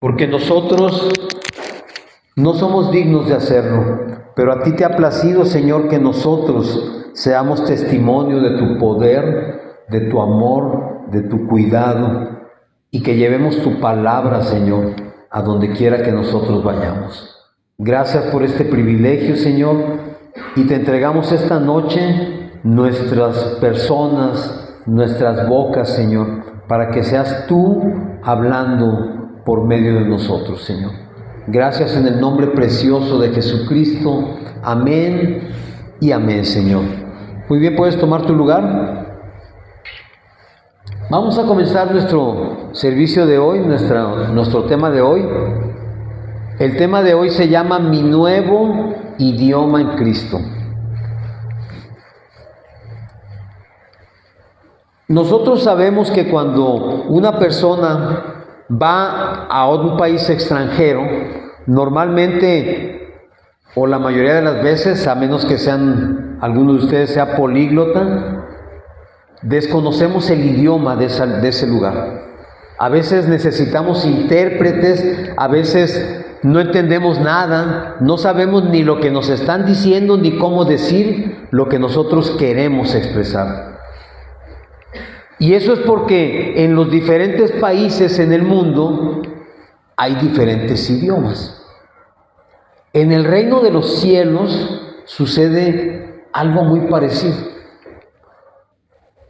porque nosotros no somos dignos de hacerlo, pero a ti te ha placido, Señor, que nosotros seamos testimonio de tu poder, de tu amor, de tu cuidado, y que llevemos tu palabra, Señor, a donde quiera que nosotros vayamos. Gracias por este privilegio, Señor, y te entregamos esta noche nuestras personas, nuestras bocas, Señor, para que seas tú hablando por medio de nosotros, Señor. Gracias en el nombre precioso de Jesucristo. Amén y amén, Señor. Muy bien, ¿puedes tomar tu lugar? Vamos a comenzar nuestro servicio de hoy, nuestro tema de hoy. El tema de hoy se llama Mi nuevo idioma en Cristo. Nosotros sabemos que cuando una persona va a un país extranjero, normalmente, o la mayoría de las veces, a menos que algunos de ustedes sea políglota, desconocemos el idioma de ese lugar. A veces necesitamos intérpretes, a veces no entendemos nada, no sabemos ni lo que nos están diciendo, ni cómo decir lo que nosotros queremos expresar. Y eso es porque en los diferentes países en el mundo hay diferentes idiomas. En el reino de los cielos sucede algo muy parecido.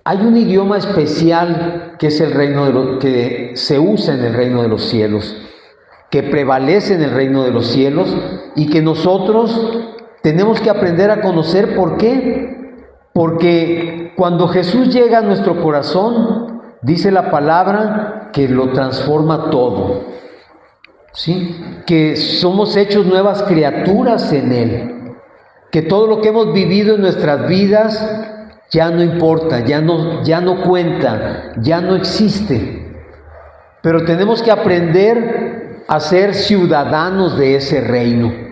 Hay un idioma especial que es que se usa en el reino de los cielos, que prevalece en el reino de los cielos y que nosotros tenemos que aprender a conocer. ¿Por qué? Porque cuando Jesús llega a nuestro corazón, dice la palabra que lo transforma todo, ¿sí? Que somos hechos nuevas criaturas en Él, que todo lo que hemos vivido en nuestras vidas ya no importa, ya no cuenta, ya no existe. Pero tenemos que aprender a ser ciudadanos de ese reino.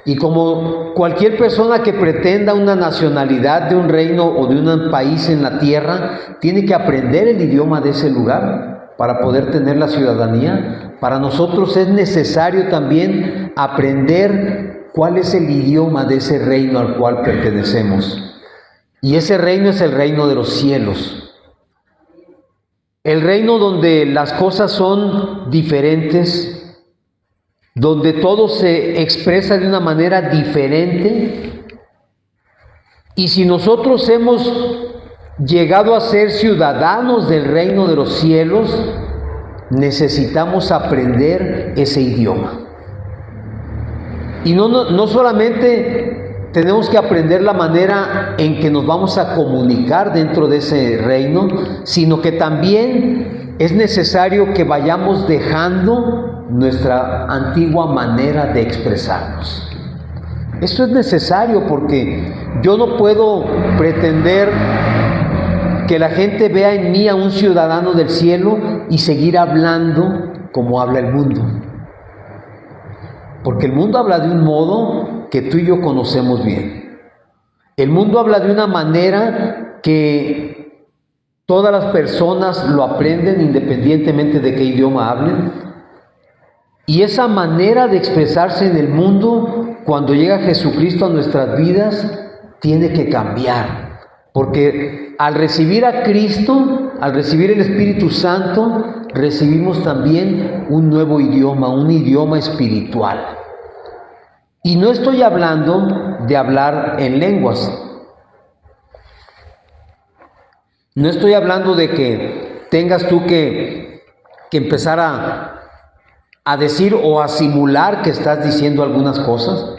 Y como cualquier persona que pretenda una nacionalidad de un reino o de un país en la tierra, tiene que aprender el idioma de ese lugar para poder tener la ciudadanía. Para nosotros es necesario también aprender cuál es el idioma de ese reino al cual pertenecemos. Y ese reino es el reino de los cielos. El reino donde las cosas son diferentes, donde todo se expresa de una manera diferente. Y si nosotros hemos llegado a ser ciudadanos del reino de los cielos, necesitamos aprender ese idioma. Y no solamente tenemos que aprender la manera en que nos vamos a comunicar dentro de ese reino, sino que también es necesario que vayamos dejando nuestra antigua manera de expresarnos. Esto es necesario porque yo no puedo pretender que la gente vea en mí a un ciudadano del cielo y seguir hablando como habla el mundo. Porque el mundo habla de un modo que tú y yo conocemos bien. El mundo habla de una manera que todas las personas lo aprenden independientemente de qué idioma hablen. Y esa manera de expresarse en el mundo, cuando llega Jesucristo a nuestras vidas, tiene que cambiar. Porque al recibir a Cristo, al recibir el Espíritu Santo, recibimos también un nuevo idioma, un idioma espiritual. Y no estoy hablando de hablar en lenguas. No estoy hablando de que tengas tú que empezar a decir o a simular que estás diciendo algunas cosas,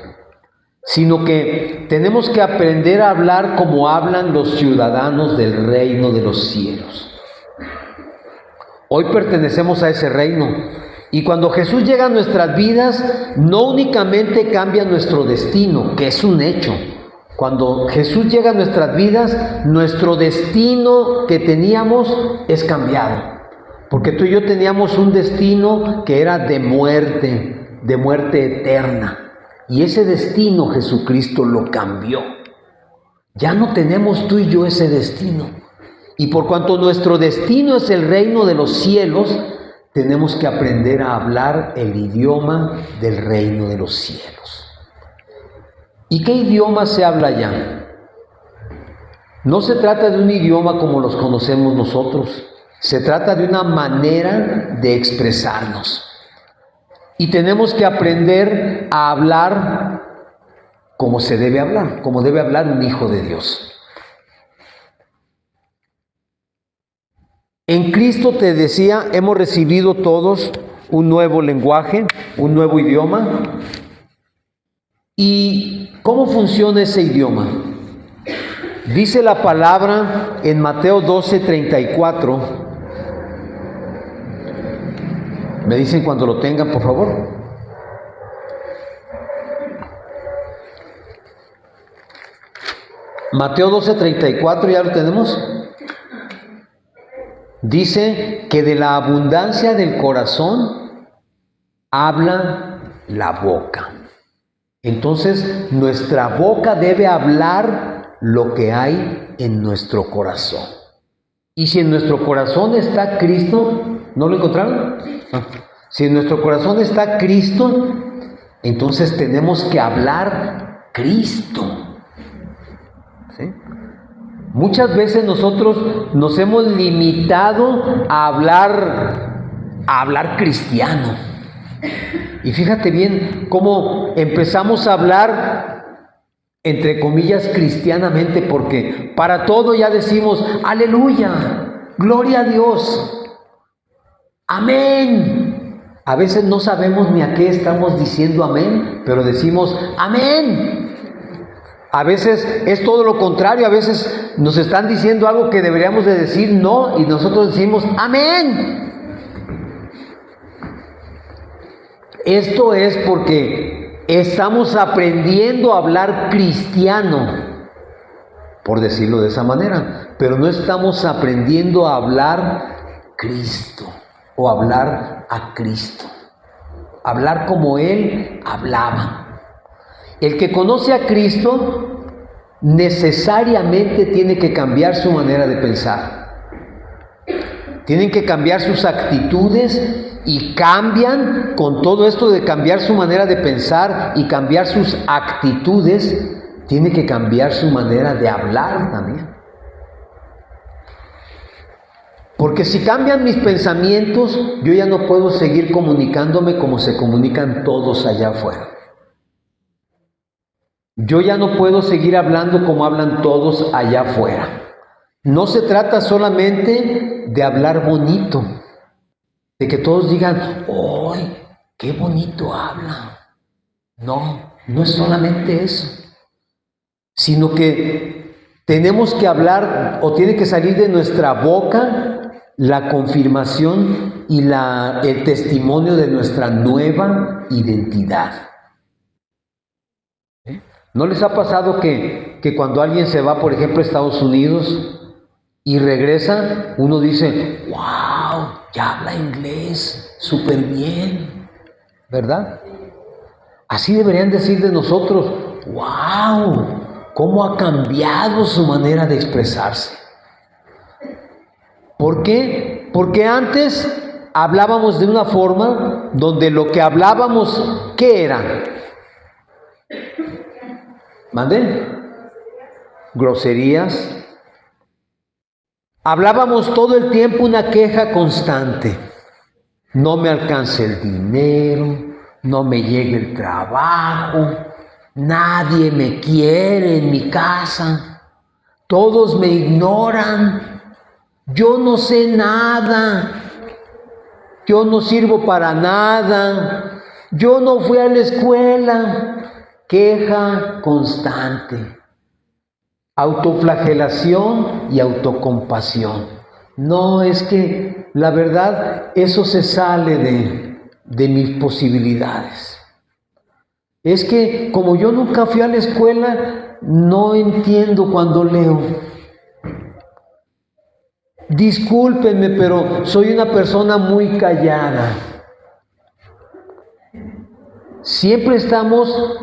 sino que tenemos que aprender a hablar como hablan los ciudadanos del reino de los cielos. Hoy pertenecemos a ese reino. Y cuando Jesús llega a nuestras vidas, no únicamente cambia nuestro destino, que es un hecho. Cuando Jesús llega a nuestras vidas, nuestro destino que teníamos es cambiado. Porque tú y yo teníamos un destino que era de muerte eterna. Y ese destino Jesucristo lo cambió. Ya no tenemos tú y yo ese destino. Y por cuanto nuestro destino es el reino de los cielos, tenemos que aprender a hablar el idioma del reino de los cielos. ¿Y qué idioma se habla allá? No se trata de un idioma como los conocemos nosotros, se trata de una manera de expresarnos. Y tenemos que aprender a hablar como se debe hablar, como debe hablar un hijo de Dios. En Cristo, te decía, hemos recibido todos un nuevo lenguaje, un nuevo idioma. ¿Y cómo funciona ese idioma? Dice la palabra en Mateo 12:34. Me dicen cuando lo tengan, por favor. Mateo 12:34, ¿ya lo tenemos? Dice que de la abundancia del corazón habla la boca. Entonces, nuestra boca debe hablar lo que hay en nuestro corazón. Y si en nuestro corazón está Cristo, ¿no lo encontraron? Si en nuestro corazón está Cristo, entonces tenemos que hablar Cristo. ¿Sí? Muchas veces nosotros nos hemos limitado a hablar cristiano. Y fíjate bien cómo empezamos a hablar, entre comillas, cristianamente, porque para todo ya decimos, aleluya, gloria a Dios, amén. A veces no sabemos ni a qué estamos diciendo amén, pero decimos amén. A veces es todo lo contrario, a veces nos están diciendo algo que deberíamos de decir no, y nosotros decimos amén. Esto es porque estamos aprendiendo a hablar cristiano, por decirlo de esa manera, pero no estamos aprendiendo a hablar Cristo o hablar a Cristo, hablar como Él hablaba. El que conoce a Cristo necesariamente tiene que cambiar su manera de pensar. Tienen que cambiar sus actitudes y cambian con todo esto de cambiar su manera de pensar y cambiar sus actitudes. Tiene que cambiar su manera de hablar también. Porque si cambian mis pensamientos, yo ya no puedo seguir comunicándome como se comunican todos allá afuera. Yo ya no puedo seguir hablando como hablan todos allá afuera. No se trata solamente de hablar bonito, de que todos digan, ¡ay, qué bonito habla! No, no es solamente eso, sino que tenemos que hablar, o tiene que salir de nuestra boca la confirmación y el testimonio de nuestra nueva identidad. ¿No les ha pasado que cuando alguien se va, por ejemplo, a Estados Unidos y regresa, uno dice, wow, ya habla inglés súper bien, ¿verdad? Así deberían decir de nosotros, wow, cómo ha cambiado su manera de expresarse. ¿Por qué? Porque antes hablábamos de una forma donde lo que hablábamos, ¿qué era? ¿Mande? Groserías. Hablábamos todo el tiempo una queja constante. No me alcanza el dinero, no me llega el trabajo, nadie me quiere en mi casa, todos me ignoran, yo no sé nada, yo no sirvo para nada, yo no fui a la escuela. Queja constante, autoflagelación y autocompasión. No, es que la verdad eso se sale de mis posibilidades. Es que como yo nunca fui a la escuela, no entiendo cuando leo. Discúlpenme, pero soy una persona muy callada. Siempre estábamos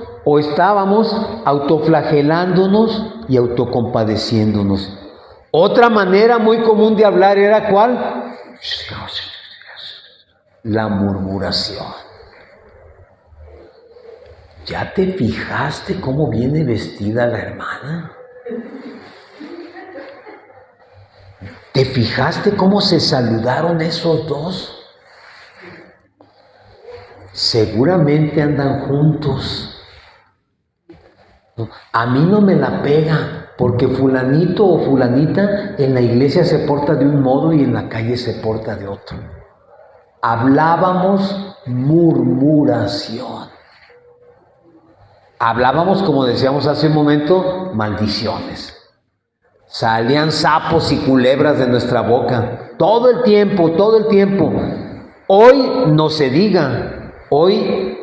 autoflagelándonos y autocompadeciéndonos. Otra manera muy común de hablar era ¿cuál? la murmuración. ¿Ya te fijaste cómo viene vestida la hermana? ¿Te fijaste cómo se saludaron esos dos? Seguramente andan juntos. A mí no me la pega, porque fulanito o fulanita en la iglesia se porta de un modo y en la calle se porta de otro. Hablábamos murmuración. Hablábamos, como decíamos hace un momento, maldiciones. Salían sapos y culebras de nuestra boca. Todo el tiempo, todo el tiempo. Hoy no se diga. Hoy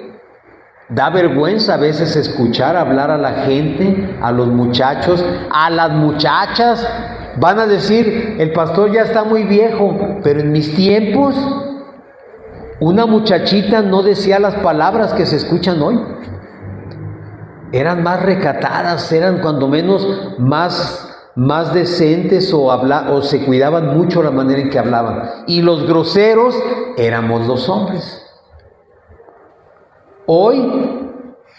da vergüenza a veces escuchar hablar a la gente, a los muchachos, a las muchachas. Van a decir, el pastor ya está muy viejo, pero en mis tiempos, una muchachita no decía las palabras que se escuchan hoy. Eran más recatadas, eran cuando menos más decentes o se cuidaban mucho la manera en que hablaban. Y los groseros éramos los hombres. Hoy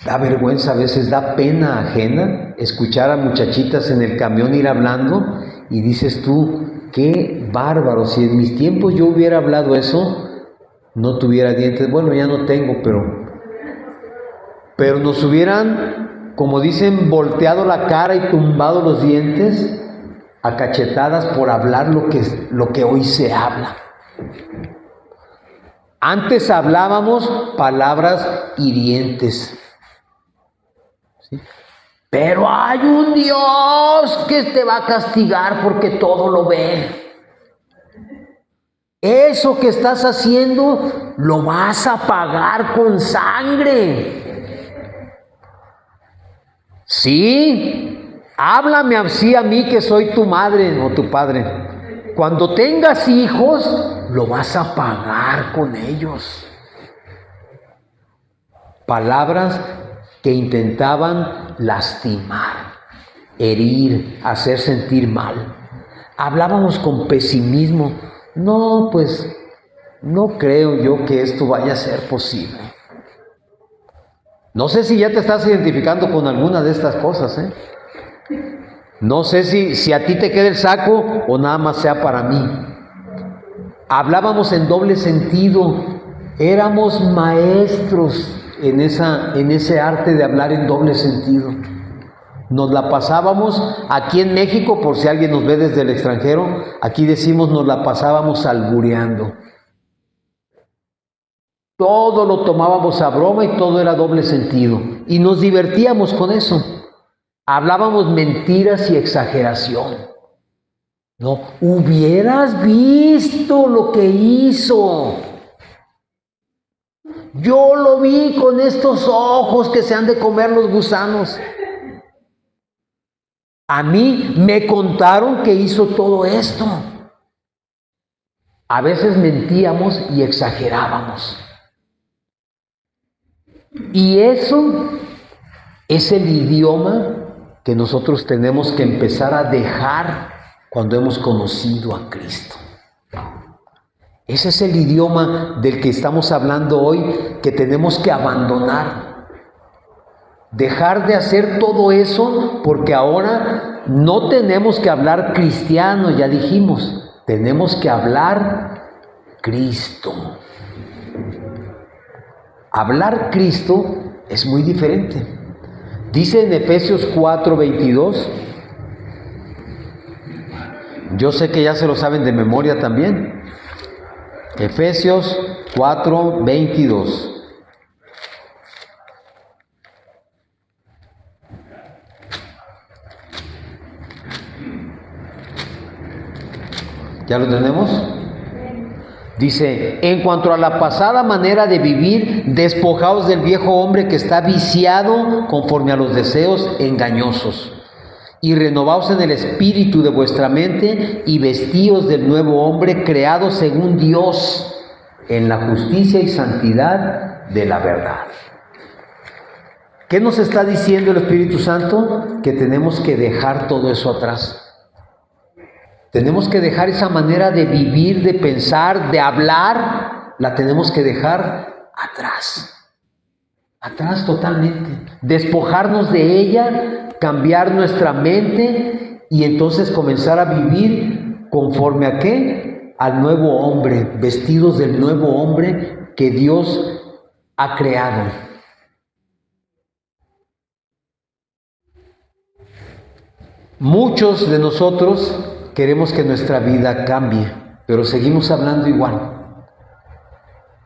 da vergüenza, a veces da pena ajena escuchar a muchachitas en el camión ir hablando y dices tú, qué bárbaro, si en mis tiempos yo hubiera hablado eso, no tuviera dientes. Bueno, ya no tengo, pero nos hubieran, como dicen, volteado la cara y tumbado los dientes a cachetadas por hablar lo que hoy se habla. Antes hablábamos palabras hirientes, ¿sí? Pero hay un Dios que te va a castigar porque todo lo ve. Eso que estás haciendo lo vas a pagar con sangre. Sí, háblame así a mí que soy tu madre o tu padre. Cuando tengas hijos, lo vas a pagar con ellos. Palabras que intentaban lastimar, herir, hacer sentir mal. Hablábamos con pesimismo. No, pues, no creo yo que esto vaya a ser posible. No sé si ya te estás identificando con alguna de estas cosas, ¿eh? No sé si a ti te queda el saco o nada más sea para mí. Hablábamos en doble sentido. Éramos maestros en ese arte de hablar en doble sentido. Nos la pasábamos aquí en México, por si alguien nos ve desde el extranjero, aquí decimos nos la pasábamos albureando. Todo lo tomábamos a broma y todo era doble sentido. Y nos divertíamos con eso. Hablábamos mentiras y exageración. No, hubieras visto lo que hizo. Yo lo vi con estos ojos que se han de comer los gusanos. A mí me contaron que hizo todo esto. A veces mentíamos y exagerábamos. Y eso es el idioma que nosotros tenemos que empezar a dejar cuando hemos conocido a Cristo. Ese es el idioma del que estamos hablando hoy, que tenemos que abandonar. Dejar de hacer todo eso, porque ahora no tenemos que hablar cristiano, ya dijimos, tenemos que hablar Cristo. Hablar Cristo es muy diferente. Dice en Efesios 4:22, yo sé que ya se lo saben de memoria también. Efesios 4:22. ¿Ya lo tenemos? Dice, en cuanto a la pasada manera de vivir, despojaos del viejo hombre que está viciado conforme a los deseos engañosos, y renovaos en el espíritu de vuestra mente, y vestíos del nuevo hombre creado según Dios, en la justicia y santidad de la verdad. ¿Qué nos está diciendo el Espíritu Santo? Que tenemos que dejar todo eso atrás. Tenemos que dejar esa manera de vivir, de pensar, de hablar, la tenemos que dejar atrás. Atrás totalmente. Despojarnos de ella, cambiar nuestra mente y entonces comenzar a vivir conforme a qué? Al nuevo hombre, vestidos del nuevo hombre que Dios ha creado. Muchos de nosotros queremos que nuestra vida cambie, pero seguimos hablando igual.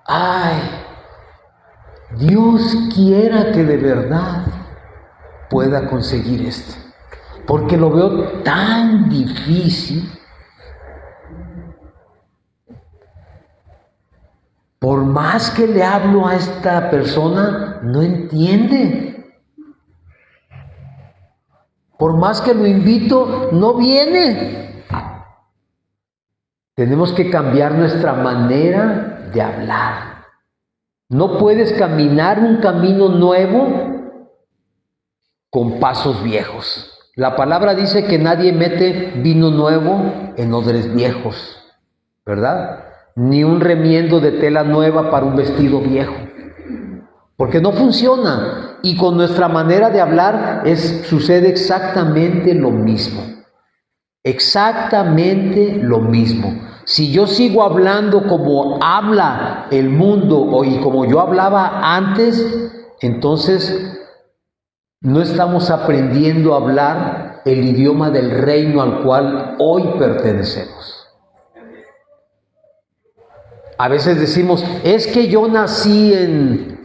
Ay, Dios quiera que de verdad pueda conseguir esto, porque lo veo tan difícil. Por más que le hablo a esta persona, no entiende. Por más que lo invito, no viene. Tenemos que cambiar nuestra manera de hablar. No puedes caminar un camino nuevo con pasos viejos. La palabra dice que nadie mete vino nuevo en odres viejos, ¿verdad? Ni un remiendo de tela nueva para un vestido viejo, porque no funciona. Y con nuestra manera de hablar sucede exactamente lo mismo. Exactamente lo mismo. Si yo sigo hablando como habla el mundo y como yo hablaba antes, entonces no estamos aprendiendo a hablar el idioma del reino al cual hoy pertenecemos. A veces decimos, es que yo nací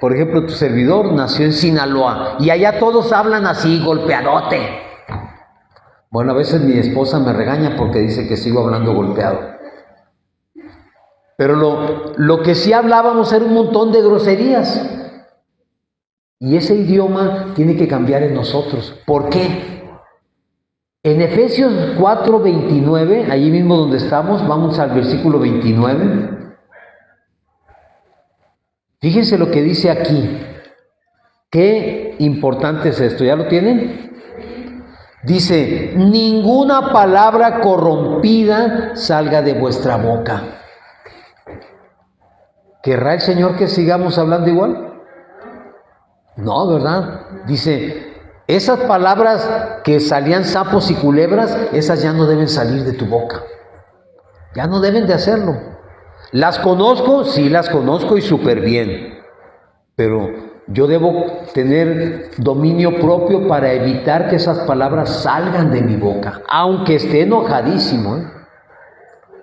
por ejemplo, tu servidor nació en Sinaloa y allá todos hablan así, golpeadote. Bueno, a veces mi esposa me regaña porque dice que sigo hablando golpeado. Pero lo que sí hablábamos era un montón de groserías. Y ese idioma tiene que cambiar en nosotros. ¿Por qué? En Efesios 4:29, allí mismo donde estamos, vamos al versículo 29. Fíjense lo que dice aquí. Qué importante es esto. ¿Ya lo tienen? Dice, ninguna palabra corrompida salga de vuestra boca. ¿Querrá el Señor que sigamos hablando igual? No, ¿verdad? Dice, esas palabras que salían sapos y culebras, esas ya no deben salir de tu boca. Ya no deben de hacerlo. ¿Las conozco? Sí, las conozco y súper bien. Pero yo debo tener dominio propio para evitar que esas palabras salgan de mi boca. Aunque esté enojadísimo,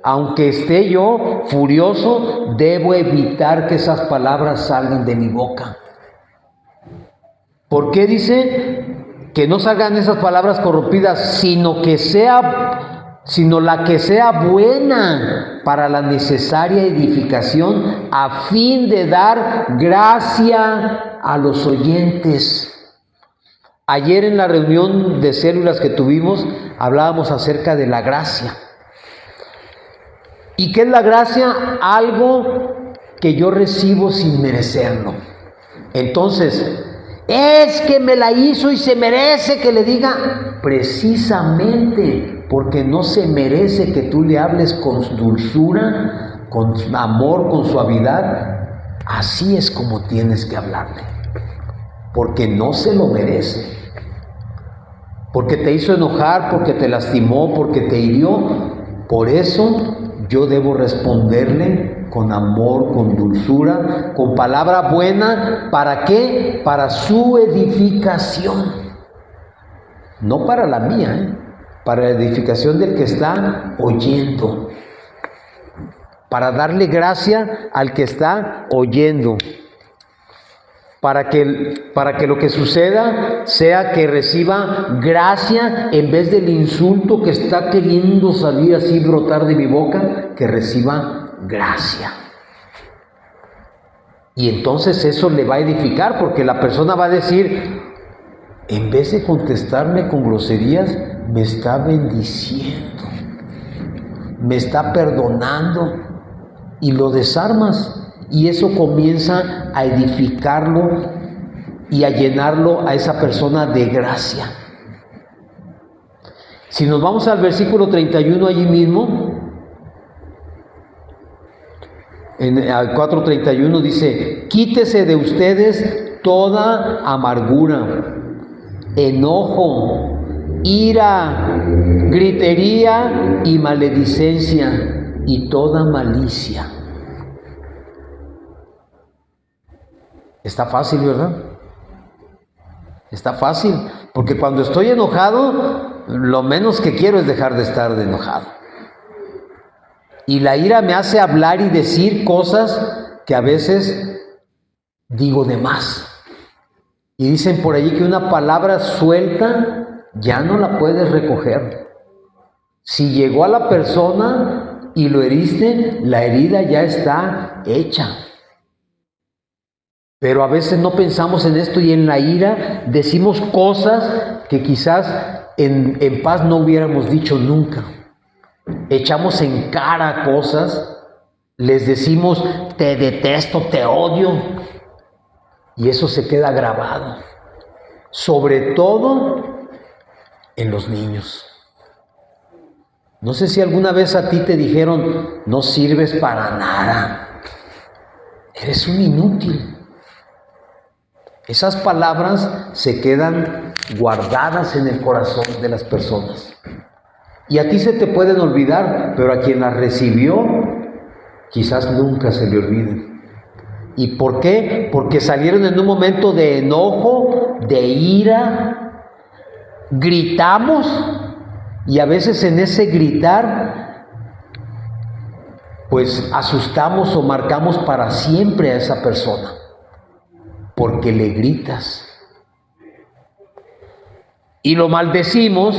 aunque esté yo furioso, debo evitar que esas palabras salgan de mi boca. ¿Por qué dice que no salgan esas palabras corrompidas, sino la que sea buena para la necesaria edificación, a fin de dar gracia a los oyentes? Ayer en la reunión de células que tuvimos, hablábamos acerca de la gracia. ¿Y qué es la gracia? Algo que yo recibo sin merecerlo. Entonces, es que me la hizo y se merece que le diga, precisamente porque no se merece que tú le hables con dulzura, con amor, con suavidad. Así es como tienes que hablarle, porque no se lo merece, porque te hizo enojar, porque te lastimó, porque te hirió. Por eso yo debo responderle con amor, con dulzura, con palabra buena. ¿Para qué? Para su edificación, no para la mía, para la edificación del que está oyendo, para darle gracia al que está oyendo, para que lo que suceda sea que reciba gracia en vez del insulto que está queriendo salir así, brotar de mi boca, que reciba gracia. Y entonces eso le va a edificar, porque la persona va a decir, en vez de contestarme con groserías, me está bendiciendo, me está perdonando, y lo desarmas. Y eso comienza a edificarlo y a llenarlo a esa persona de gracia. Si nos vamos al versículo 31 allí mismo, En el 4:31 dice: quítese de ustedes toda amargura, enojo, ira, gritería y maledicencia y toda malicia. Está fácil, ¿verdad? Está fácil, porque cuando estoy enojado, lo menos que quiero es dejar de estar enojado. Y la ira me hace hablar y decir cosas que a veces digo de más. Y dicen por allí que una palabra suelta ya no la puedes recoger. Si llegó a la persona y lo heriste, la herida ya está hecha. Pero a veces no pensamos en esto y en la ira decimos cosas que quizás en paz no hubiéramos dicho nunca. Echamos en cara cosas, les decimos te detesto, te odio, y eso se queda grabado, sobre todo en los niños. No sé si alguna vez a ti te dijeron no sirves para nada, eres un inútil. Esas palabras se quedan guardadas en el corazón de las personas. Y a ti se te pueden olvidar, pero a quien las recibió, quizás nunca se le olviden. ¿Y por qué? Porque salieron en un momento de enojo, de ira, gritamos, y a veces en ese gritar, pues asustamos o marcamos para siempre a esa persona. Porque le gritas. Y lo maldecimos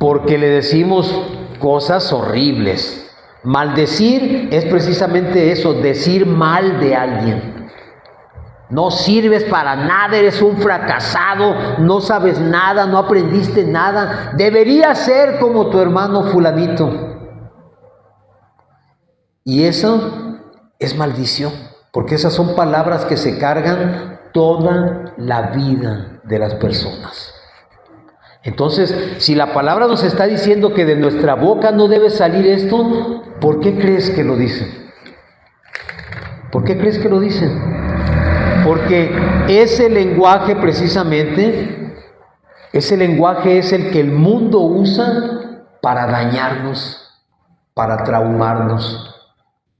porque le decimos cosas horribles. Maldecir es precisamente eso, decir mal de alguien. No sirves para nada, eres un fracasado, no sabes nada, no aprendiste nada. Deberías ser como tu hermano fulanito. Y eso es maldición. Porque esas son palabras que se cargan toda la vida de las personas. Entonces, si la palabra nos está diciendo que de nuestra boca no debe salir esto, ¿por qué crees que lo dicen? ¿Por qué crees que lo dicen? Porque ese lenguaje precisamente, ese lenguaje es el que el mundo usa para dañarnos, para traumarnos,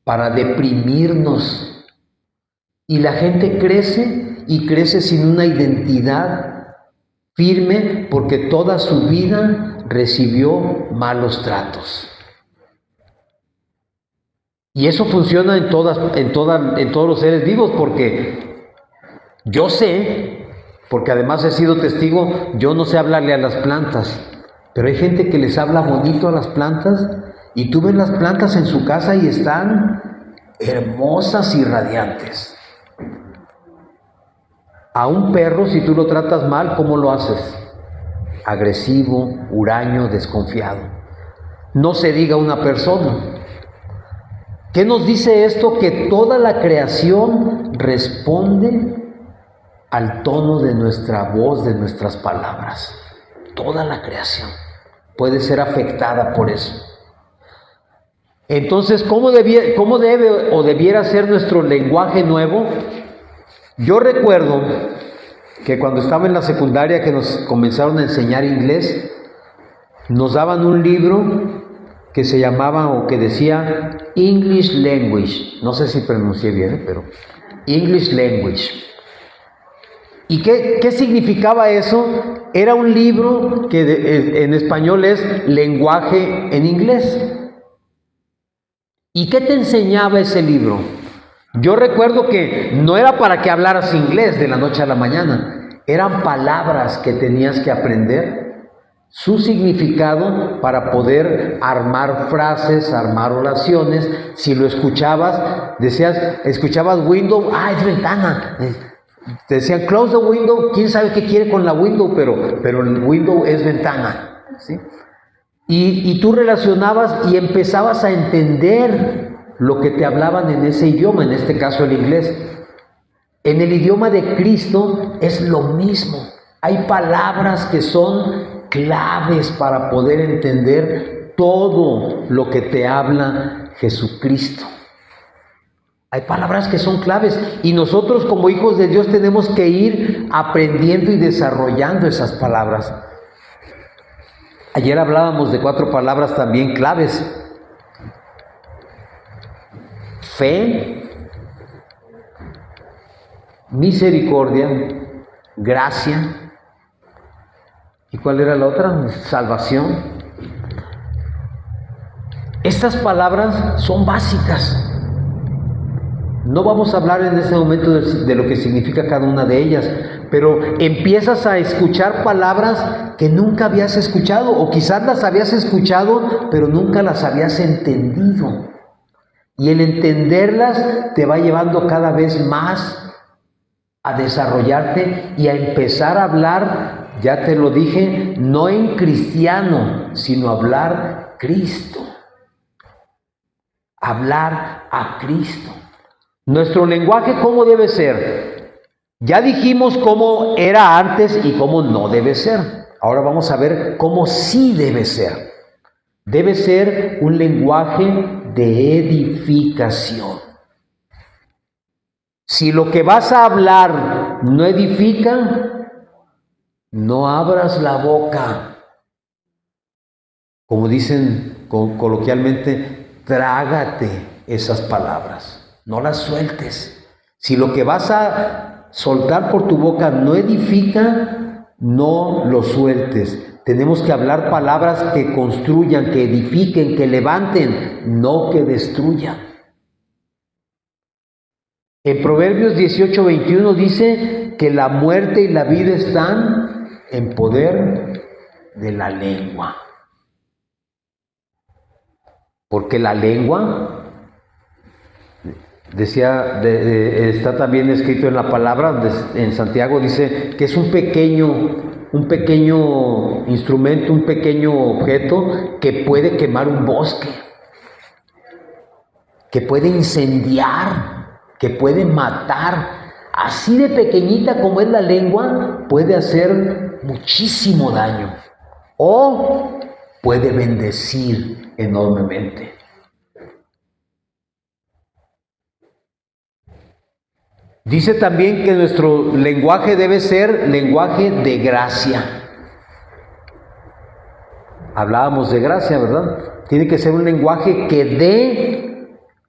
para deprimirnos. Y la gente crece y crece sin una identidad firme porque toda su vida recibió malos tratos. Y eso funciona en todos los seres vivos, porque yo sé, porque además he sido testigo, yo no sé hablarle a las plantas, pero hay gente que les habla bonito a las plantas y tú ves las plantas en su casa y están hermosas y radiantes. A un perro, si tú lo tratas mal, ¿cómo lo haces? Agresivo, huraño, desconfiado. No se diga una persona. ¿Qué nos dice esto? Que toda la creación responde al tono de nuestra voz, de nuestras palabras. Toda la creación puede ser afectada por eso. Entonces, ¿cómo debe o debiera ser nuestro lenguaje nuevo? Yo recuerdo que cuando estaba en la secundaria, que nos comenzaron a enseñar inglés, nos daban un libro que se llamaba o que decía English Language. No sé si pronuncié bien, pero English Language. ¿Y qué significaba eso? Era un libro que en español es lenguaje en inglés. ¿Y qué te enseñaba ese libro? Yo recuerdo que no era para que hablaras inglés de la noche a la mañana, eran palabras que tenías que aprender, su significado para poder armar frases, armar oraciones. Si lo escuchabas, escuchabas window, es ventana. Te decían close the window, quién sabe qué quiere con la window, pero el window es ventana, ¿sí? Y tú relacionabas y empezabas a entender lo que te hablaban en ese idioma, en este caso el inglés. En el idioma de Cristo es lo mismo. Hay palabras que son claves para poder entender todo lo que te habla Jesucristo. Hay palabras que son claves y nosotros como hijos de Dios tenemos que ir aprendiendo y desarrollando esas palabras. Ayer hablábamos de 4 palabras también claves. Fe, misericordia, gracia. ¿Y cuál era la otra? Salvación. Estas palabras son básicas. No vamos a hablar en este momento de lo que significa cada una de ellas, pero empiezas a escuchar palabras que nunca habías escuchado, o quizás las habías escuchado, pero nunca las habías entendido. Y el entenderlas te va llevando cada vez más a desarrollarte y a empezar a hablar, ya te lo dije, no en cristiano, sino hablar Cristo. Hablar a Cristo. Nuestro lenguaje, ¿cómo debe ser? Ya dijimos cómo era antes y cómo no debe ser. Ahora vamos a ver cómo sí debe ser. Debe ser un lenguaje de edificación. Si lo que vas a hablar no edifica, no abras la boca. Como dicen coloquialmente, trágate esas palabras. No las sueltes. Si lo que vas a soltar por tu boca no edifica, no lo sueltes. Tenemos que hablar palabras que construyan, que edifiquen, que levanten, no que destruyan. En Proverbios 18:21 dice que la muerte y la vida están en poder de la lengua. Porque la lengua, decía, está también escrito en la palabra, en Santiago dice que es un pequeño instrumento, un pequeño objeto que puede quemar un bosque, que puede incendiar, que puede matar. Así de pequeñita como es la lengua, puede hacer muchísimo daño o puede bendecir enormemente. Dice también que nuestro lenguaje debe ser lenguaje de gracia. Hablábamos de gracia, ¿verdad? Tiene que ser un lenguaje que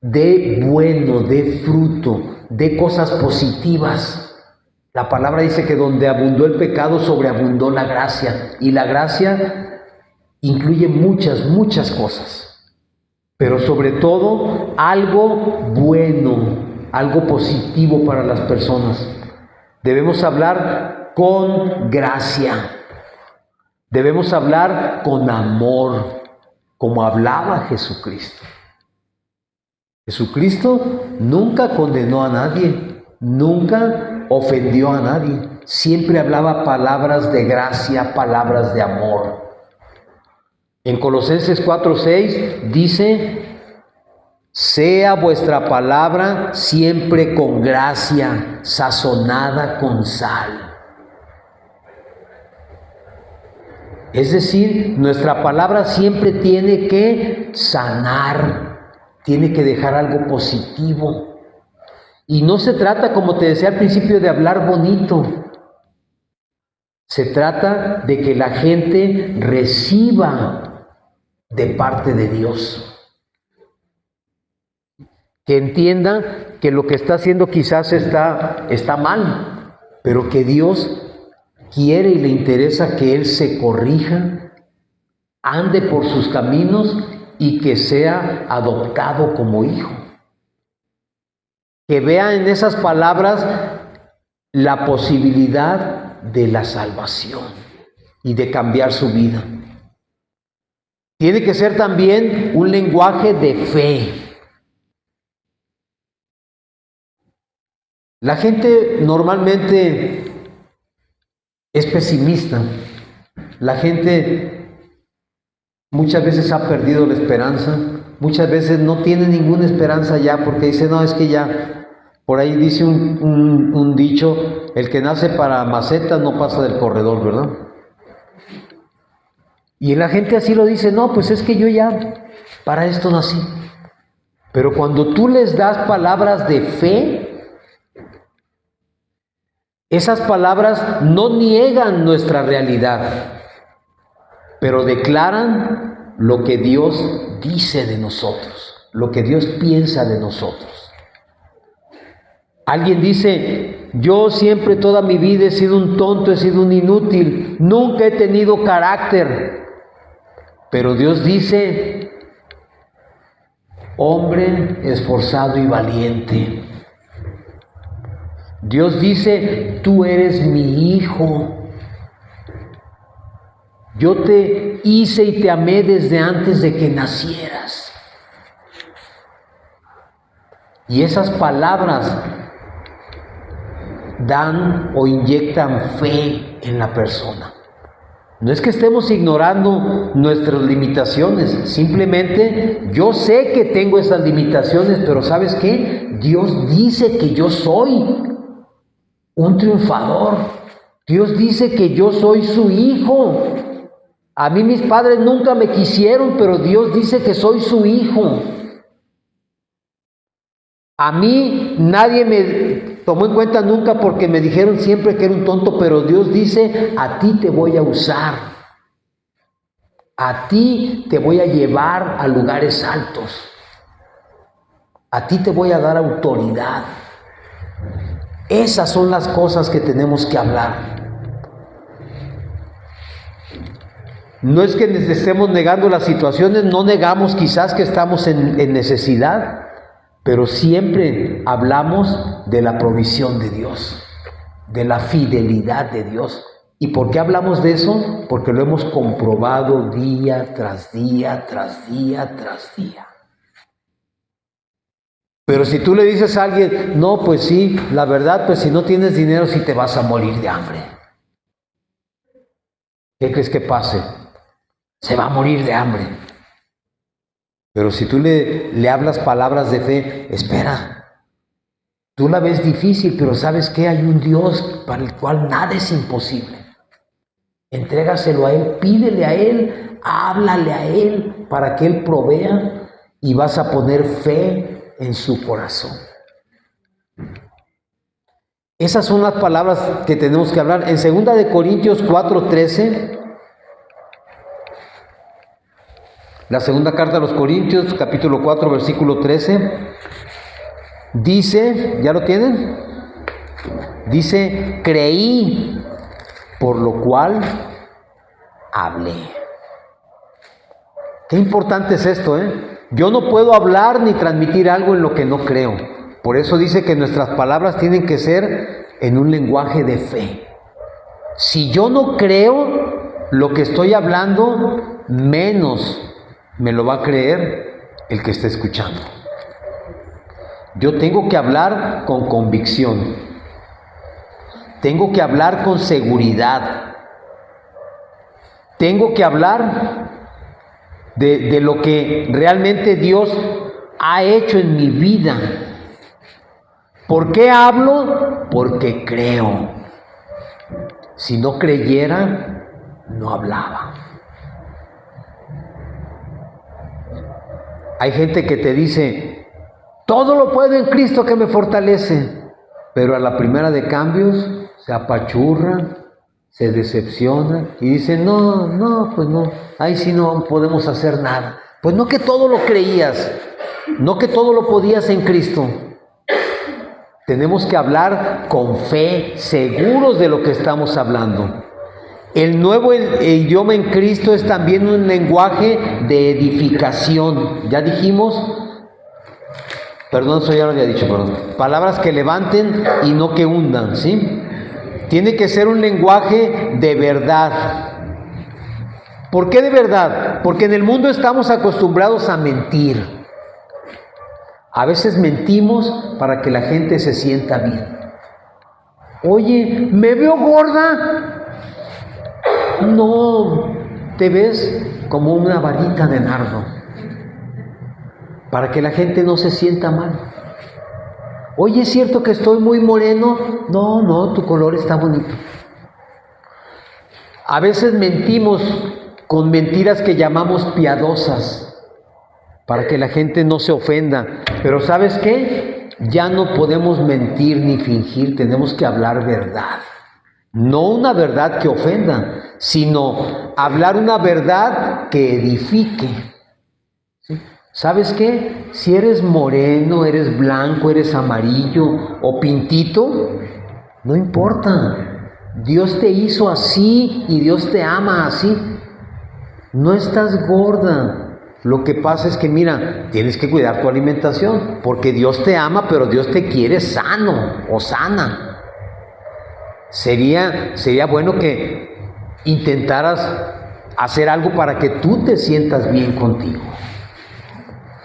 dé bueno, dé fruto, dé cosas positivas. La palabra dice que donde abundó el pecado, sobreabundó la gracia. Y la gracia incluye muchas cosas. Pero sobre todo, algo bueno, algo positivo para las personas. Debemos hablar con gracia. Debemos hablar con amor, como hablaba Jesucristo. Jesucristo nunca condenó a nadie, nunca ofendió a nadie. Siempre hablaba palabras de gracia, palabras de amor. En Colosenses 4:6 dice: sea vuestra palabra siempre con gracia, sazonada con sal. Es decir, nuestra palabra siempre tiene que sanar, tiene que dejar algo positivo. Y no se trata, como te decía al principio, de hablar bonito. Se trata de que la gente reciba de parte de Dios. Que entienda que lo que está haciendo quizás está mal, pero que Dios quiere y le interesa que él se corrija, ande por sus caminos y que sea adoptado como hijo. Que vea en esas palabras la posibilidad de la salvación y de cambiar su vida. Tiene que ser también un lenguaje de fe. La gente normalmente es pesimista. La gente muchas veces ha perdido la esperanza. Muchas veces no tiene ninguna esperanza ya porque dice, no, es que ya, por ahí dice un dicho, el que nace para maceta no pasa del corredor, ¿verdad? Y la gente así lo dice, no, pues es que yo ya para esto nací. Pero cuando tú les das palabras de fe, esas palabras no niegan nuestra realidad, pero declaran lo que Dios dice de nosotros, lo que Dios piensa de nosotros. Alguien dice: yo siempre toda mi vida he sido un tonto, he sido un inútil, nunca he tenido carácter. Pero Dios dice: hombre esforzado y valiente. Dios dice: tú eres mi hijo. Yo te hice y te amé desde antes de que nacieras. Y esas palabras dan o inyectan fe en la persona. No es que estemos ignorando nuestras limitaciones, simplemente yo sé que tengo esas limitaciones, pero ¿sabes qué? Dios dice que yo soy un triunfador. Dios dice que yo soy su hijo. A mí mis padres nunca me quisieron, pero Dios dice que soy su hijo. A mí nadie me tomó en cuenta nunca porque me dijeron siempre que era un tonto, pero Dios dice: a ti te voy a usar. A ti te voy a llevar a lugares altos. A ti te voy a dar autoridad. Esas son las cosas que tenemos que hablar. No es que estemos negando las situaciones, no negamos quizás que estamos en necesidad, pero siempre hablamos de la provisión de Dios, de la fidelidad de Dios. ¿Y por qué hablamos de eso? Porque lo hemos comprobado día tras día, tras día, tras día. Pero si tú le dices a alguien: no, pues sí, la verdad, pues si no tienes dinero, sí te vas a morir de hambre. ¿Qué crees que pase? Se va a morir de hambre. Pero si tú le hablas palabras de fe: espera, tú la ves difícil, pero ¿sabes qué? Hay un Dios para el cual nada es imposible. Entrégaselo a Él, pídele a Él, háblale a Él para que Él provea, y vas a poner fe en su corazón. Esas son las palabras que tenemos que hablar. En 2 Corintios 4:13, la segunda carta a los Corintios, capítulo 4, versículo 13, dice, ¿ya lo tienen? Dice: creí, por lo cual hablé. Qué importante es esto, ¿eh? Yo no puedo hablar ni transmitir algo en lo que no creo. Por eso dice que nuestras palabras tienen que ser en un lenguaje de fe. Si yo no creo lo que estoy hablando, menos me lo va a creer el que está escuchando. Yo tengo que hablar con convicción. Tengo que hablar con seguridad. Tengo que hablar de lo que realmente Dios ha hecho en mi vida. ¿Por qué hablo? Porque creo. Si no creyera, no hablaba. Hay gente que te dice: todo lo puedo en Cristo que me fortalece. Pero a la primera de cambios se apachurra, se decepciona y dice: no, pues no, ahí sí no podemos hacer nada. Pues no que todo lo creías, no que todo lo podías en Cristo. Tenemos que hablar con fe, seguros de lo que estamos hablando. El nuevo idioma en Cristo es también un lenguaje de edificación. Ya dijimos, eso ya lo había dicho, palabras que levanten y no que hundan, ¿sí? Tiene que ser un lenguaje de verdad. ¿Por qué de verdad? Porque en el mundo estamos acostumbrados a mentir. A veces mentimos para que la gente se sienta bien. Oye, ¿me veo gorda? No, te ves como una varita de nardo. Para que la gente no se sienta mal. Oye, ¿es cierto que estoy muy moreno? No, tu color está bonito. A veces mentimos con mentiras que llamamos piadosas. para que la gente no se ofenda. Pero ¿sabes qué? Ya no podemos mentir ni fingir, tenemos que hablar verdad. No una verdad que ofenda, sino hablar una verdad que edifique. ¿Sí? ¿Sabes qué? Si eres moreno, eres blanco, eres amarillo o pintito, no importa. Dios te hizo así y Dios te ama así. No estás gorda. Lo que pasa es que, mira, tienes que cuidar tu alimentación, porque Dios te ama, pero Dios te quiere sano o sana. Sería bueno que intentaras hacer algo para que tú te sientas bien contigo.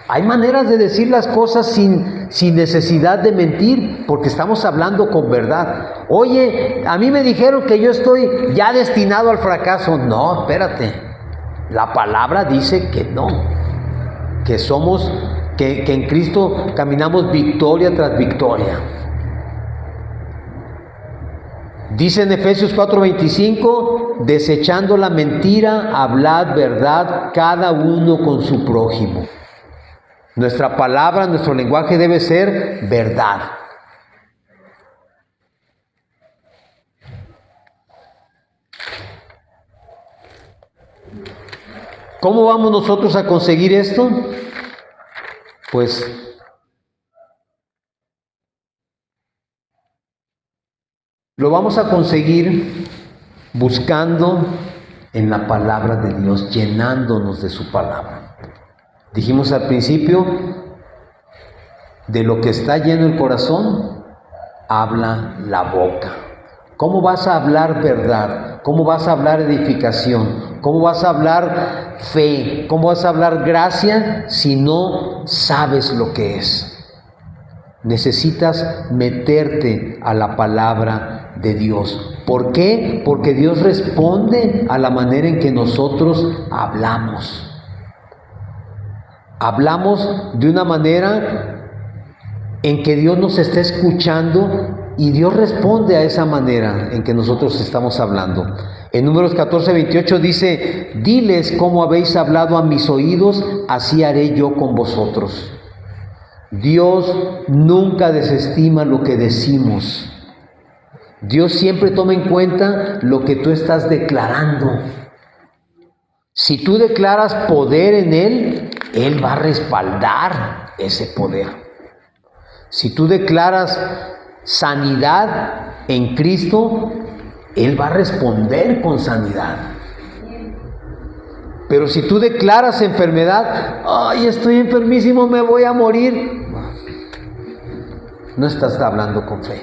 Hay maneras de decir las cosas sin necesidad de mentir, porque estamos hablando con verdad. Oye, a mí me dijeron que yo estoy ya destinado al fracaso. No, espérate. La palabra dice que no, que en Cristo caminamos victoria tras victoria. Dice en Efesios 4:25, desechando la mentira, hablad verdad cada uno con su prójimo. Nuestra palabra, nuestro lenguaje debe ser verdad. ¿Cómo vamos nosotros a conseguir esto? Pues lo vamos a conseguir buscando en la palabra de Dios, llenándonos de su palabra. Dijimos al principio, de lo que está lleno el corazón, habla la boca. ¿Cómo vas a hablar verdad? ¿Cómo vas a hablar edificación? ¿Cómo vas a hablar fe? ¿Cómo vas a hablar gracia si no sabes lo que es? Necesitas meterte a la palabra de Dios. ¿Por qué? Porque Dios responde a la manera en que nosotros hablamos. Hablamos de una manera en que Dios nos está escuchando y Dios responde a esa manera en que nosotros estamos hablando. En Números 14:28 dice, diles cómo habéis hablado a mis oídos, así haré yo con vosotros. Dios nunca desestima lo que decimos. Dios siempre toma en cuenta lo que tú estás declarando. Si tú declaras poder en Él, Él va a respaldar ese poder. Si tú declaras sanidad en Cristo, Él va a responder con sanidad. Pero si tú declaras enfermedad, ay, estoy enfermísimo, me voy a morir, no estás hablando con fe.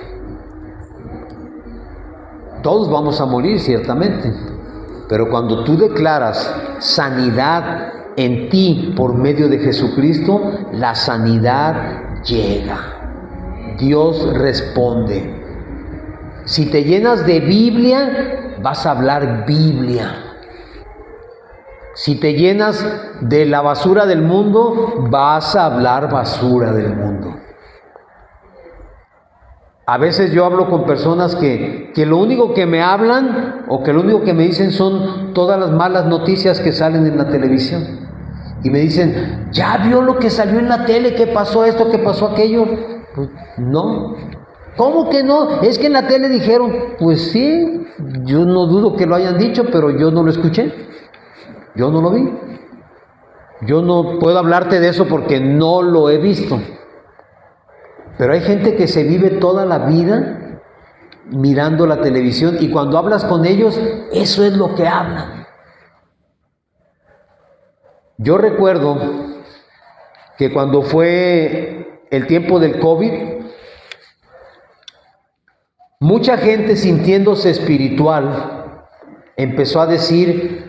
Todos vamos a morir, ciertamente, pero cuando tú declaras sanidad en ti por medio de Jesucristo, la sanidad llega. Dios responde. Si te llenas de Biblia, vas a hablar Biblia. Si te llenas de la basura del mundo, vas a hablar basura del mundo. A veces yo hablo con personas que lo único que me hablan o que lo único que me dicen son todas las malas noticias que salen en la televisión. Y me dicen, ¿ya vio lo que salió en la tele? ¿Qué pasó esto? ¿Qué pasó aquello? Pues no. ¿Cómo que no? Es que en la tele dijeron. Pues sí, yo no dudo que lo hayan dicho, pero yo no lo escuché. Yo no lo vi. Yo no puedo hablarte de eso porque no lo he visto. Pero hay gente que se vive toda la vida mirando la televisión y cuando hablas con ellos, eso es lo que hablan. Yo recuerdo que cuando fue el tiempo del COVID, mucha gente sintiéndose espiritual empezó a decir,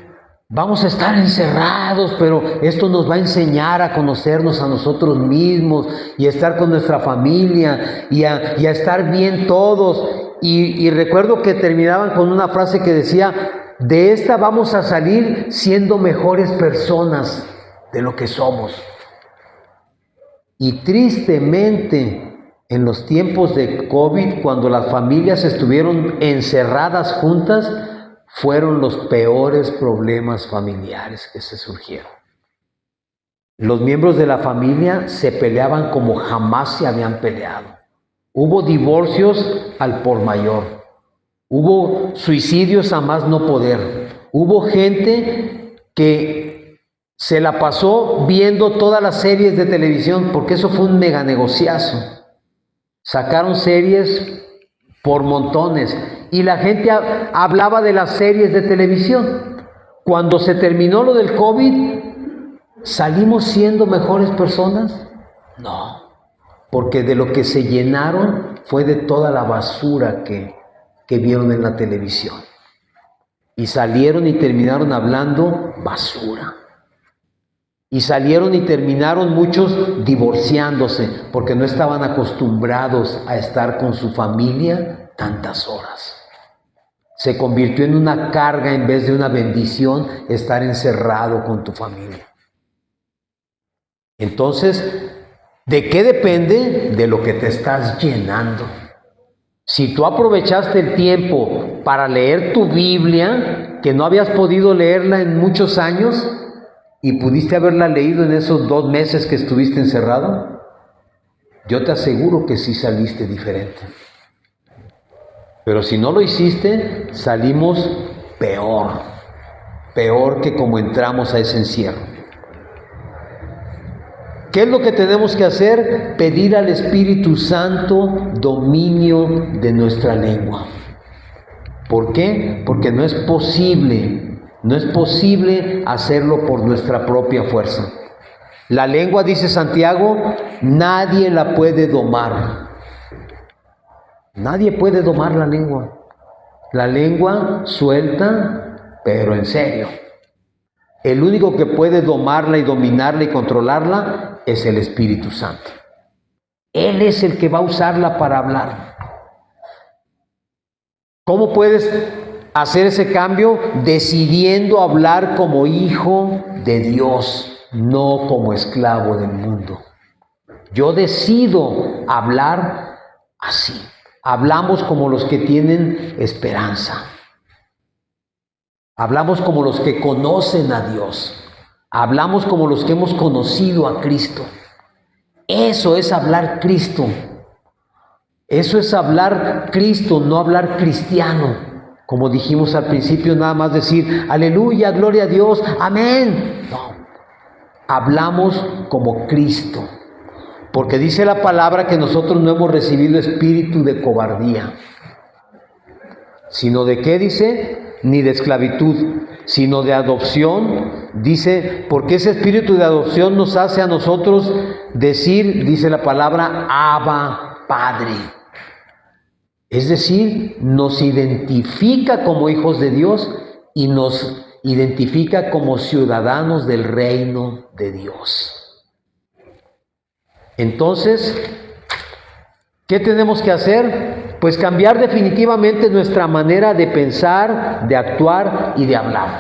vamos a estar encerrados, pero esto nos va a enseñar a conocernos a nosotros mismos y a estar con nuestra familia y a estar bien todos. Y recuerdo que terminaban con una frase que decía, de esta vamos a salir siendo mejores personas de lo que somos. Y tristemente, en los tiempos de COVID, cuando las familias estuvieron encerradas juntas, fueron los peores problemas familiares que se surgieron. Los miembros de la familia se peleaban como jamás se habían peleado. Hubo divorcios al por mayor. Hubo suicidios a más no poder. Hubo gente que se la pasó viendo todas las series de televisión, porque eso fue un mega negociazo. Sacaron series por montones y la gente hablaba de las series de televisión. Cuando se terminó lo del COVID, ¿salimos siendo mejores personas? No, porque de lo que se llenaron fue de toda la basura que vieron en la televisión. Y salieron y terminaron hablando basura. Y salieron y terminaron muchos divorciándose porque no estaban acostumbrados a estar con su familia tantas horas. Se convirtió en una carga en vez de una bendición estar encerrado con tu familia. Entonces, ¿de qué depende? De lo que te estás llenando. Si tú aprovechaste el tiempo para leer tu Biblia, que no habías podido leerla en muchos años, y pudiste haberla leído en esos 2 meses que estuviste encerrado, yo te aseguro que sí saliste diferente. Pero si no lo hiciste, salimos peor que como entramos a ese encierro. ¿Qué es lo que tenemos que hacer? Pedir al Espíritu Santo dominio de nuestra lengua. ¿Por qué? Porque no es posible hacerlo por nuestra propia fuerza. La lengua, dice Santiago, nadie la puede domar. Nadie puede domar la lengua. La lengua suelta, pero en serio. El único que puede domarla y dominarla y controlarla es el Espíritu Santo. Él es el que va a usarla para hablar. ¿Cómo puedes hacer ese cambio? Decidiendo hablar como hijo de Dios, no como esclavo del mundo. Yo decido hablar así. Hablamos como los que tienen esperanza. Hablamos como los que conocen a Dios. Hablamos como los que hemos conocido a Cristo. Eso es hablar Cristo. Eso es hablar Cristo, no hablar cristiano. Como dijimos al principio, nada más decir, aleluya, gloria a Dios, amén. No, hablamos como Cristo. Porque dice la palabra que nosotros no hemos recibido espíritu de cobardía. ¿Sino de qué dice? Ni de esclavitud, sino de adopción. Dice, porque ese espíritu de adopción nos hace a nosotros decir, dice la palabra, Abba, Padre. Es decir, nos identifica como hijos de Dios y nos identifica como ciudadanos del reino de Dios. Entonces, ¿qué tenemos que hacer? Pues cambiar definitivamente nuestra manera de pensar, de actuar y de hablar.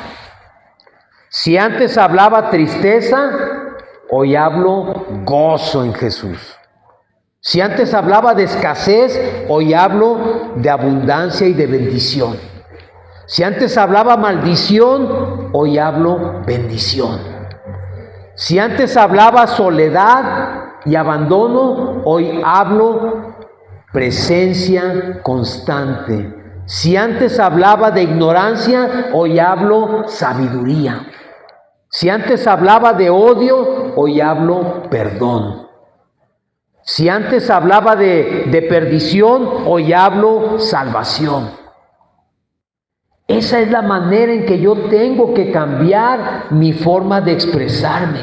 Si antes hablaba tristeza, hoy hablo gozo en Jesús. Si antes hablaba de escasez, hoy hablo de abundancia y de bendición. Si antes hablaba maldición, hoy hablo bendición. Si antes hablaba soledad y abandono, hoy hablo presencia constante. Si antes hablaba de ignorancia, hoy hablo sabiduría. Si antes hablaba de odio, hoy hablo perdón. Si antes hablaba de perdición, hoy hablo salvación. Esa es la manera en que yo tengo que cambiar mi forma de expresarme.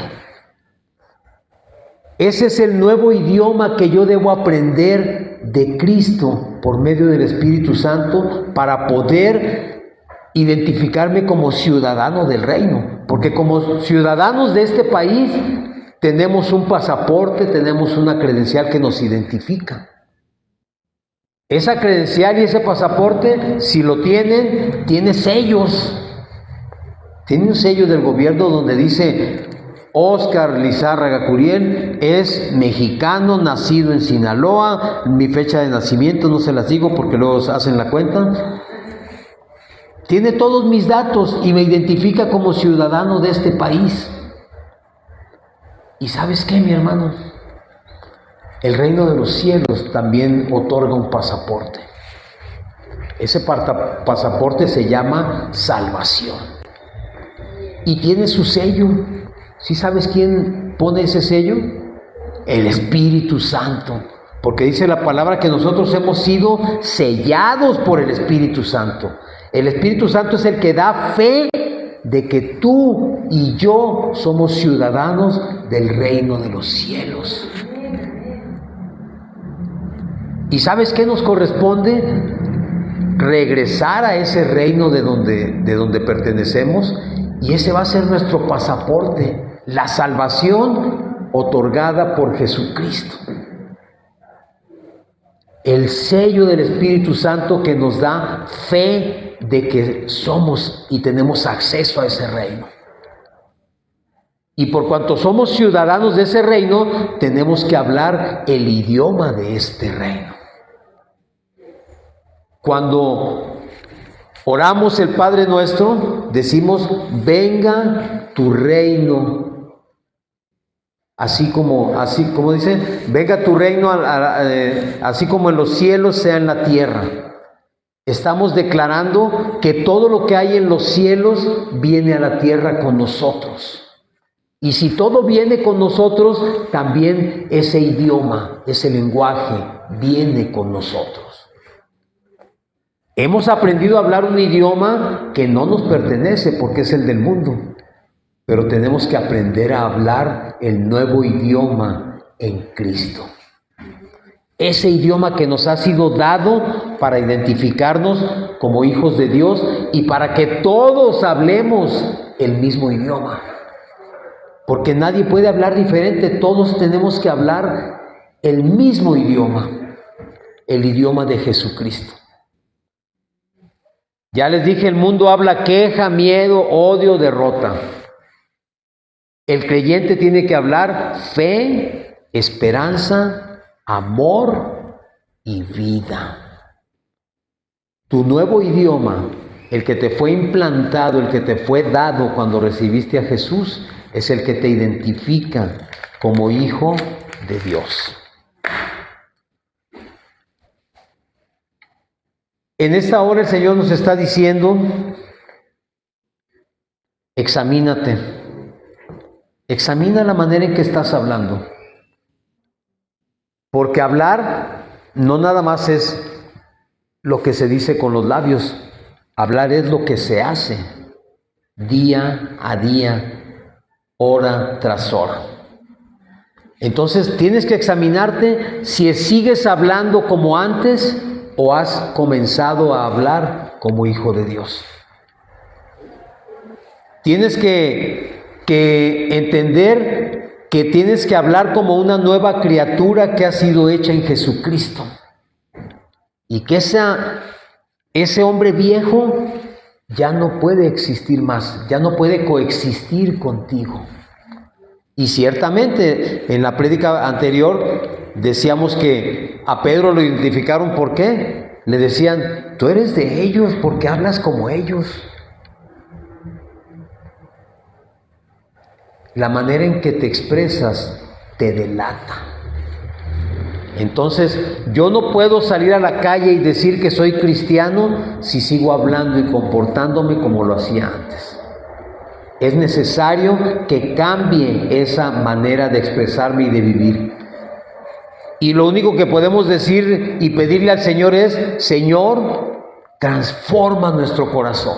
Ese es el nuevo idioma que yo debo aprender de Cristo por medio del Espíritu Santo para poder identificarme como ciudadano del reino. Porque como ciudadanos de este país tenemos un pasaporte, tenemos una credencial que nos identifica. Esa credencial y ese pasaporte, si lo tienen, tiene sellos. Tiene un sello del gobierno donde dice Óscar Lizárraga Curiel es mexicano, nacido en Sinaloa. Mi fecha de nacimiento no se las digo porque luego hacen la cuenta. Tiene todos mis datos y me identifica como ciudadano de este país. ¿Y sabes qué, mi hermano? El reino de los cielos también otorga un pasaporte. Ese pasaporte se llama salvación. Y tiene su sello. ¿Sí sabes quién pone ese sello? El Espíritu Santo. Porque dice la palabra que nosotros hemos sido sellados por el Espíritu Santo. El Espíritu Santo es el que da fe de que tú y yo somos ciudadanos del reino de los cielos. ¿Y sabes qué nos corresponde? Regresar a ese reino de donde pertenecemos, y ese va a ser nuestro pasaporte, la salvación otorgada por Jesucristo. El sello del Espíritu Santo que nos da fe de que somos y tenemos acceso a ese reino. Y por cuanto somos ciudadanos de ese reino, tenemos que hablar el idioma de este reino. Cuando oramos el Padre Nuestro, decimos: venga tu reino. Así como dice, venga tu reino, así como en los cielos, sea en la tierra. Estamos declarando que todo lo que hay en los cielos viene a la tierra con nosotros. Y si todo viene con nosotros, también ese idioma, ese lenguaje, viene con nosotros. Hemos aprendido a hablar un idioma que no nos pertenece porque es el del mundo. Pero tenemos que aprender a hablar el nuevo idioma en Cristo. Ese idioma que nos ha sido dado para identificarnos como hijos de Dios y para que todos hablemos el mismo idioma. Porque nadie puede hablar diferente, todos tenemos que hablar el mismo idioma, el idioma de Jesucristo. Ya les dije, el mundo habla queja, miedo, odio, derrota. El creyente tiene que hablar fe, esperanza, amor y vida. Tu nuevo idioma, el que te fue implantado, el que te fue dado cuando recibiste a Jesús, es el que te identifica como hijo de Dios. En esta hora el Señor nos está diciendo: examínate. Examina la manera en que estás hablando. Porque hablar no nada más es lo que se dice con los labios. Hablar es lo que se hace día a día, hora tras hora. Entonces tienes que examinarte si sigues hablando como antes o has comenzado a hablar como hijo de Dios. Tienes que entender que tienes que hablar como una nueva criatura que ha sido hecha en Jesucristo. Y que ese hombre viejo ya no puede existir más, ya no puede coexistir contigo. Y ciertamente en la prédica anterior decíamos que a Pedro lo identificaron. ¿Por qué? Le decían: tú eres de ellos porque hablas como ellos. La manera en que te expresas te delata. Entonces, yo no puedo salir a la calle y decir que soy cristiano si sigo hablando y comportándome como lo hacía antes. Es necesario que cambie esa manera de expresarme y de vivir. Y lo único que podemos decir y pedirle al Señor es: Señor, transforma nuestro corazón.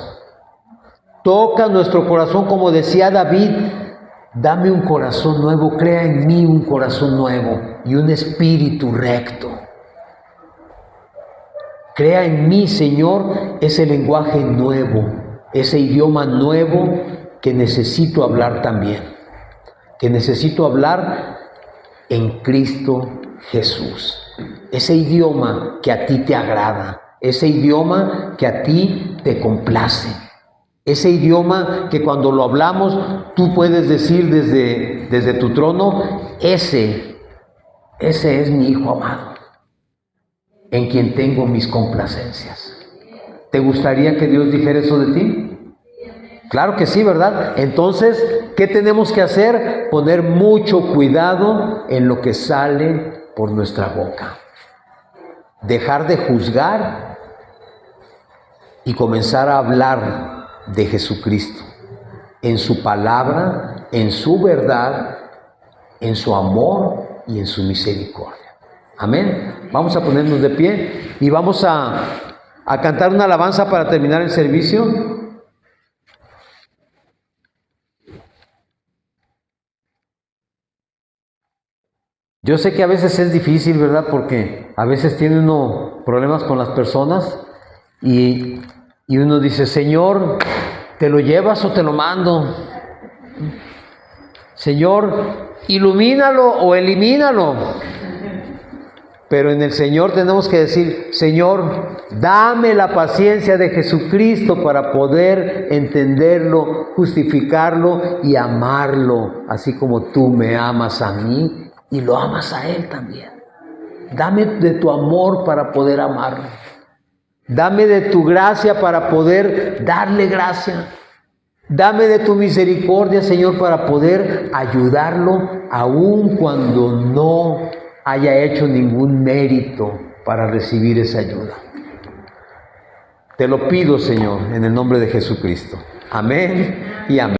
Toca nuestro corazón, como decía David: dame un corazón nuevo, crea en mí un corazón nuevo y un espíritu recto. Crea en mí, Señor, ese lenguaje nuevo, ese idioma nuevo que necesito hablar también, que necesito hablar en Cristo Jesús. Ese idioma que a ti te agrada, ese idioma que a ti te complace. Ese idioma que cuando lo hablamos tú puedes decir desde tu trono: ese es mi Hijo amado, en quien tengo mis complacencias. ¿Te gustaría que Dios dijera eso de ti? Claro que sí, ¿verdad? Entonces, ¿qué tenemos que hacer? Poner mucho cuidado en lo que sale por nuestra boca. Dejar de juzgar y comenzar a hablar de Jesucristo, en su palabra, en su verdad, en su amor y en su misericordia. Amén. Vamos a ponernos de pie y vamos a cantar una alabanza para terminar el servicio. Yo sé que a veces es difícil, ¿verdad? Porque a veces tiene uno problemas con las personas y uno dice, Señor, ¿te lo llevas o te lo mando? Señor, ilumínalo o elimínalo. Pero en el Señor tenemos que decir, Señor, dame la paciencia de Jesucristo para poder entenderlo, justificarlo y amarlo, así como tú me amas a mí y lo amas a Él también. Dame de tu amor para poder amarlo. Dame de tu gracia para poder darle gracia. Dame de tu misericordia, Señor, para poder ayudarlo aun cuando no haya hecho ningún mérito para recibir esa ayuda. Te lo pido, Señor, en el nombre de Jesucristo. Amén y amén.